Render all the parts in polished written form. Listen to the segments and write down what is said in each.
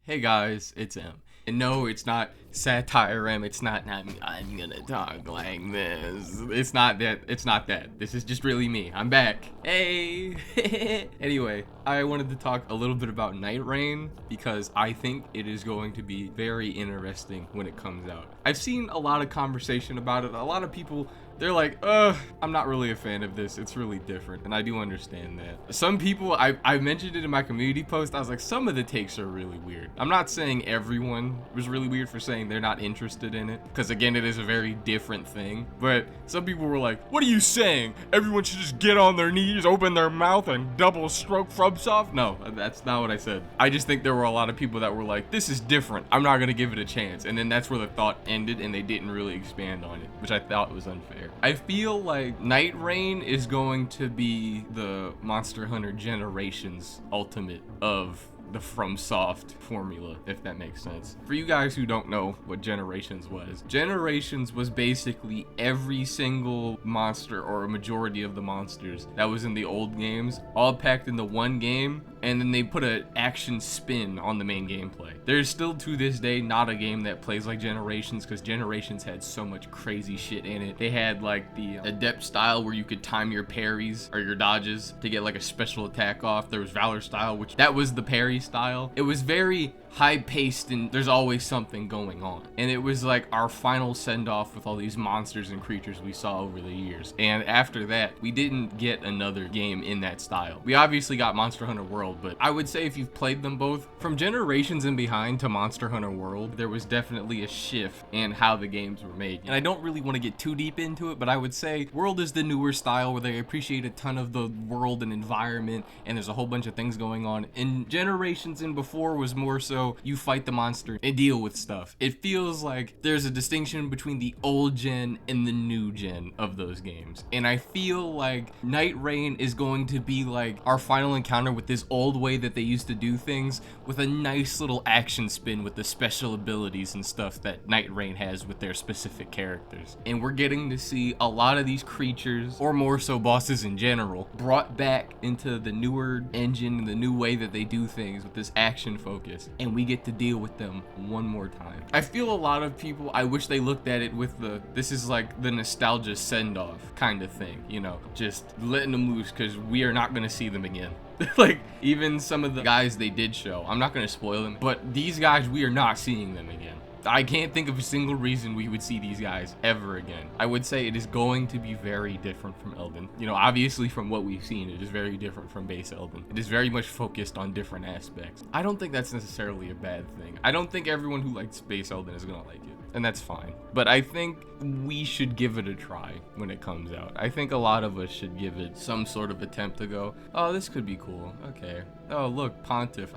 Hey guys, it's M. And no, it's not satire M. It's not I'm gonna talk like this. It's not that. It's not that. This is just really me. I'm back. Hey. Anyway, I wanted to talk a little bit about Nightreign because I think it is going to be very interesting when it comes out. I've seen a lot of conversation about it. A lot of people, they're like, I'm not really a fan of this. It's really different. And I do understand that. Some people, I mentioned it in my community post. I was like, some of the takes are really weird. I'm not saying everyone was really weird for saying they're not interested in it. Because again, it is a very different thing. But some people were like, what are you saying? Everyone should just get on their knees, open their mouth, and double stroke FromSoft? No, that's not what I said. I just think there were a lot of people that were like, this is different. I'm not going to give it a chance. And then that's where the thought ended and they didn't really expand on it, which I thought was unfair. I feel like Nightreign is going to be the Monster Hunter Generations ultimate of the FromSoft formula, if that makes sense. For you guys who don't know what Generations was basically every single monster or a majority of the monsters that was in the old games all packed into one game, and then they put an action spin on the main gameplay. There's still to this day not a game that plays like Generations, because Generations had so much crazy shit in it. They had like the adept style where you could time your parries or your dodges to get like a special attack off. There was Valor style, which that was the parry style. It was very high paced and there's always something going on. And it was like our final send off with all these monsters and creatures we saw over the years. And after that, we didn't get another game in that style. We obviously got Monster Hunter World, but I would say if you've played them both, from Generations and behind to Monster Hunter World, there was definitely a shift in how the games were made. And I don't really want to get too deep into it, but I would say World is the newer style where they appreciate a ton of the world and environment, and there's a whole bunch of things going on. And Generations and before was more so you fight the monster and deal with stuff. It feels like there's a distinction between the old gen and the new gen of those games. And I feel like Nightreign is going to be like our final encounter with this old way that they used to do things, with a nice little action spin with the special abilities and stuff that Nightreign has with their specific characters. And we're getting to see a lot of these creatures, or more so bosses in general, brought back into the newer engine and the new way that they do things with this action focus. And we get to deal with them one more time. I feel a lot of people, I wish they looked at it with this is like the nostalgia send-off kind of thing, you know, just letting them loose because we are not going to see them again. Like, even some of the guys they did show, I'm not going to spoil them, but these guys, we are not seeing them again. I can't think of a single reason we would see these guys ever again. I would say it is going to be very different from Elden. You know, obviously from what we've seen, it is very different from base Elden. It is very much focused on different aspects. I don't think that's necessarily a bad thing. I don't think everyone who likes base Elden is gonna like it, and that's fine. But I think we should give it a try when it comes out. I think a lot of us should give it some sort of attempt to go, oh, this could be cool. Okay. Oh, look, Pontiff.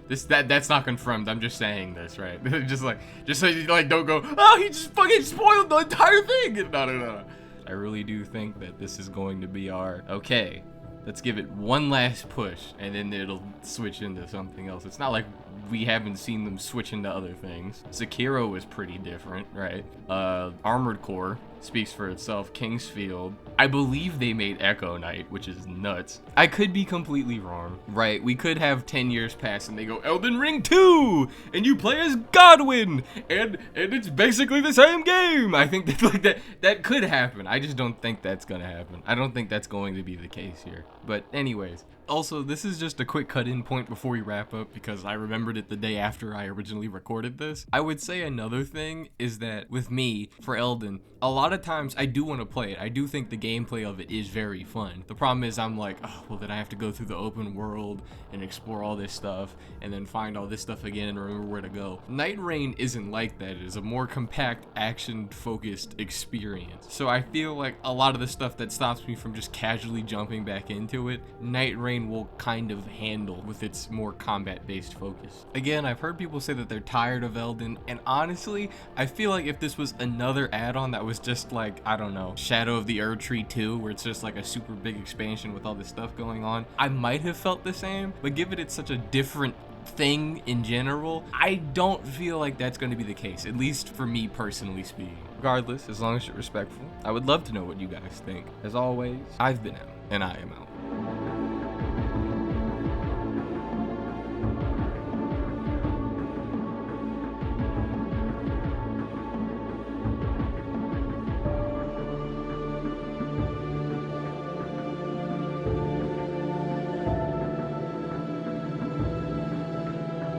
That's not confirmed. I'm just saying this, right? just so you like don't go, oh, he just fucking spoiled the entire thing. No. I really do think that this is going to be our, okay, let's give it one last push and then it'll switch into something else. It's not like we haven't seen them switch into other things. Sekiro was pretty different, right? Armored Core speaks for itself. Kingsfield, I believe they made Echo Knight, which is nuts. I could be completely wrong, right? We could have 10 years pass and they go Elden Ring 2 and you play as Godwin and it's basically the same game. I think that could happen. I just don't think that's gonna happen. I don't think that's going to be the case here. But anyways, also, this is just a quick cut-in point before we wrap up because I remembered it the day after I originally recorded this. I would say another thing is that with me, for Elden, a lot of times I do want to play it. I do think the gameplay of it is very fun. The problem is I'm like, oh, well then I have to go through the open world and explore all this stuff and then find all this stuff again and remember where to go. Nightreign isn't like that. It is a more compact, action-focused experience. So I feel like a lot of the stuff that stops me from just casually jumping back into it, Nightreign will kind of handle with its more combat-based focus. Again, I've heard people say that they're tired of Elden, and honestly, I feel like if this was another add-on that was just like, I don't know, Shadow of the Erdtree 2, where it's just like a super big expansion with all this stuff going on, I might have felt the same, but given it's such a different thing in general, I don't feel like that's going to be the case, at least for me personally speaking. Regardless, as long as you're respectful, I would love to know what you guys think. As always, I've been out, and I am out.